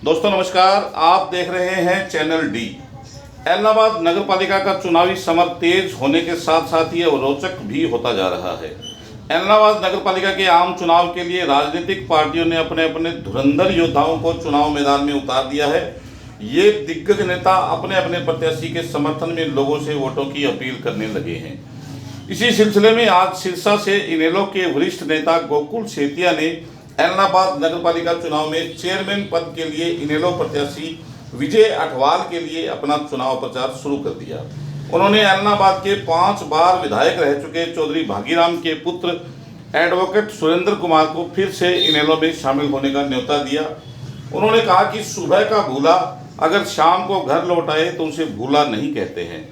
दोस्तों नमस्कार, आप देख रहे हैं चैनल डी। एलनाबाद नगर पालिका का चुनावी समर तेज होने के साथ साथ ये रोचक भी होता जा रहा है। एलनाबाद नगर पालिका के आम चुनाव के लिए राजनीतिक पार्टियों ने अपने अपने धुरंधर योद्धाओं को चुनाव मैदान में उतार दिया है। ये दिग्गज नेता अपने अपने प्रत्याशी के समर्थन में लोगों से वोटों की अपील करने लगे हैं। इसी सिलसिले में आज सिरसा से इनेलो के वरिष्ठ नेता गोकुल सेतिया ने एलनाबाद नगर पालिका चुनाव में चेयरमैन पद के लिए इनेलो प्रत्याशी विजय अठवाल के लिए अपना चुनाव प्रचार शुरू कर दिया। उन्होंने एलनाबाद के 5 बार विधायक रह चुके चौधरी भागीराम के पुत्र एडवोकेट सुरेंद्र कुमार को फिर से इनेलो में शामिल होने का न्योता दिया। उन्होंने कहा कि सुबह का भूला अगर शाम को घर लौट आए तो उसे भूला नहीं कहते हैं।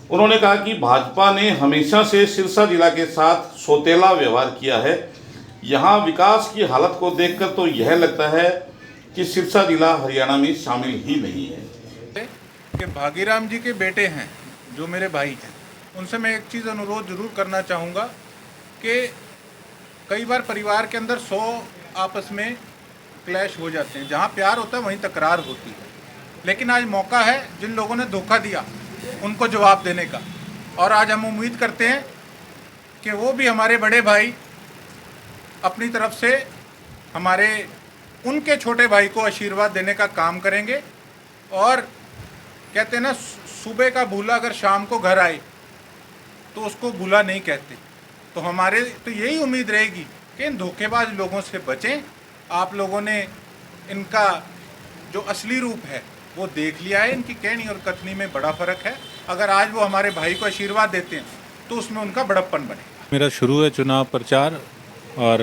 उन्होंने कहा कि भाजपा ने हमेशा से सिरसा जिला के साथ सौतेला व्यवहार किया है। यहाँ विकास की हालत को देखकर तो यह लगता है कि सिरसा जिला हरियाणा में शामिल ही नहीं है। कि भागीराम जी के बेटे हैं जो मेरे भाई हैं, उनसे मैं एक चीज़ अनुरोध जरूर करना चाहूँगा कि कई बार परिवार के अंदर 100 आपस में क्लैश हो जाते हैं। जहाँ प्यार होता है वहीं तकरार होती है। लेकिन आज मौका है जिन लोगों ने धोखा दिया उनको जवाब देने का, और आज हम उम्मीद करते हैं कि वो भी हमारे बड़े भाई अपनी तरफ से हमारे उनके छोटे भाई को आशीर्वाद देने का काम करेंगे। और कहते हैं ना, सुबह का भूला अगर शाम को घर आए तो उसको भूला नहीं कहते। तो हमारे तो यही उम्मीद रहेगी कि इन धोखेबाज लोगों से बचें। आप लोगों ने इनका जो असली रूप है वो देख लिया है। इनकी कहनी और कथनी में बड़ा फ़र्क है। अगर आज वो हमारे भाई को आशीर्वाद देते हैं तो उसमें उनका बड़प्पन बनेगा। मेरा शुरू है चुनाव प्रचार, और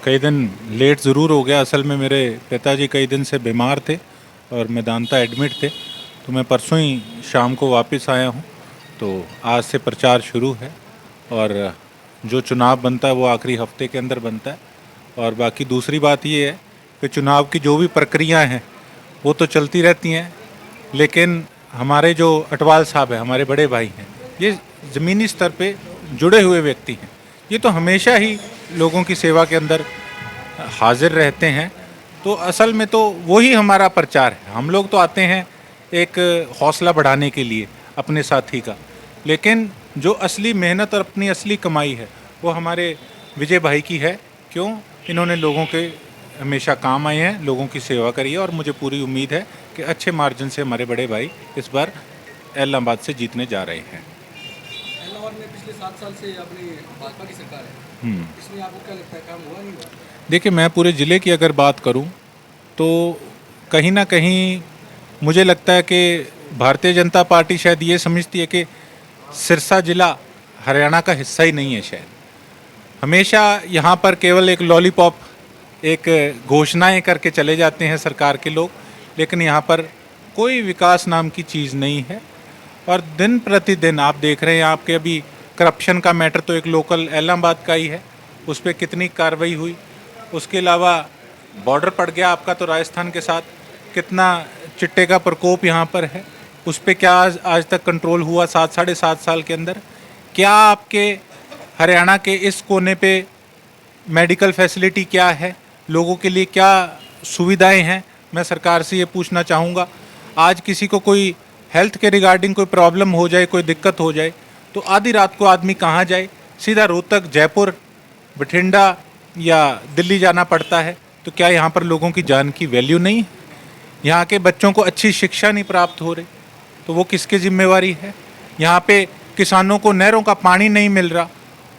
कई दिन लेट ज़रूर हो गया। असल में मेरे पिताजी कई दिन से बीमार थे और मेदांता एडमिट थे, तो मैं परसों ही शाम को वापस आया हूं। तो आज से प्रचार शुरू है, और जो चुनाव बनता है वो आखिरी हफ्ते के अंदर बनता है। और बाकी दूसरी बात ये है कि चुनाव की जो भी प्रक्रियाएं हैं वो तो चलती रहती हैं, लेकिन हमारे जो अटवाल साहब हैं, हमारे बड़े भाई हैं, ये ज़मीनी स्तर पे जुड़े हुए व्यक्ति हैं। ये तो हमेशा ही लोगों की सेवा के अंदर हाजिर रहते हैं। तो असल में तो वही हमारा प्रचार है। हम लोग तो आते हैं एक हौसला बढ़ाने के लिए अपने साथी का, लेकिन जो असली मेहनत और अपनी असली कमाई है वो हमारे विजय भाई की है। क्यों? इन्होंने लोगों के हमेशा काम आए हैं, लोगों की सेवा करी है, और मुझे पूरी उम्मीद है कि अच्छे मार्जिन से हमारे बड़े भाई इस बार एलनाबाद से जीतने जा रहे हैं। एलनाबाद में पिछले 7 साल से अपनी भाजपा की सरकार है, इसमें आपको क्या लगता है काम हुआ नहीं हुआ? देखिए, मैं पूरे ज़िले की अगर बात करूं तो कहीं ना कहीं मुझे लगता है कि भारतीय जनता पार्टी शायद ये समझती है कि सिरसा जिला हरियाणा का हिस्सा ही नहीं है। शायद हमेशा यहाँ पर केवल एक लॉलीपॉप, एक घोषणाएं करके चले जाते हैं सरकार के लोग, लेकिन यहाँ पर कोई विकास नाम की चीज़ नहीं है। और दिन प्रतिदिन आप देख रहे हैं, आपके अभी करप्शन का मैटर तो एक लोकल एलनाबाद का ही है, उस पर कितनी कार्रवाई हुई। उसके अलावा बॉर्डर पड़ गया आपका तो राजस्थान के साथ, कितना चिट्टे का प्रकोप यहाँ पर है, उस पर क्या आज तक कंट्रोल हुआ 7-7.5 साल के अंदर? क्या आपके हरियाणा के इस कोने पे मेडिकल फैसिलिटी क्या है, लोगों के लिए क्या सुविधाएं हैं? मैं सरकार से ये पूछना चाहूँगा। आज किसी को कोई हेल्थ के रिगार्डिंग कोई प्रॉब्लम हो जाए, कोई दिक्कत हो जाए, तो आधी रात को आदमी कहाँ जाए? सीधा रोहतक, जयपुर, बठिंडा या दिल्ली जाना पड़ता है। तो क्या यहाँ पर लोगों की जान की वैल्यू नहीं है? यहाँ के बच्चों को अच्छी शिक्षा नहीं प्राप्त हो रही, तो वो किसकी जिम्मेवारी है? यहाँ पे किसानों को नहरों का पानी नहीं मिल रहा,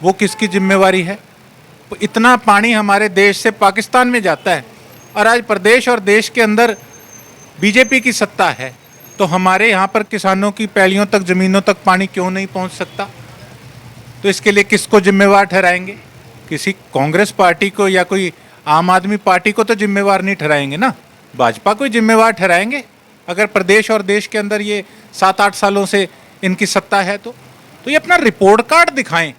वो किसकी जिम्मेवारी है? तो इतना पानी हमारे देश से पाकिस्तान में जाता है, और आज प्रदेश और देश के अंदर बीजेपी की सत्ता है, तो हमारे यहाँ पर किसानों की पैलियों तक, ज़मीनों तक पानी क्यों नहीं पहुँच सकता? तो इसके लिए किसको जिम्मेवार ठहराएंगे? किसी कांग्रेस पार्टी को या कोई आम आदमी पार्टी को तो जिम्मेवार नहीं ठहराएंगे ना, भाजपा को जिम्मेवार ठहराएंगे। अगर प्रदेश और देश के अंदर ये 7-8 सालों से इनकी सत्ता है तो ये अपना रिपोर्ट कार्ड दिखाएं,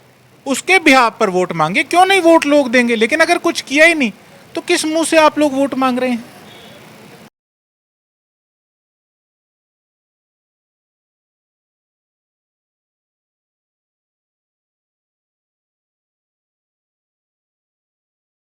उसके बिहाफ पर वोट मांगे। क्यों नहीं वोट लोग देंगे? लेकिन अगर कुछ किया ही नहीं तो किस मुंह से आप लोग वोट मांग रहे हैं?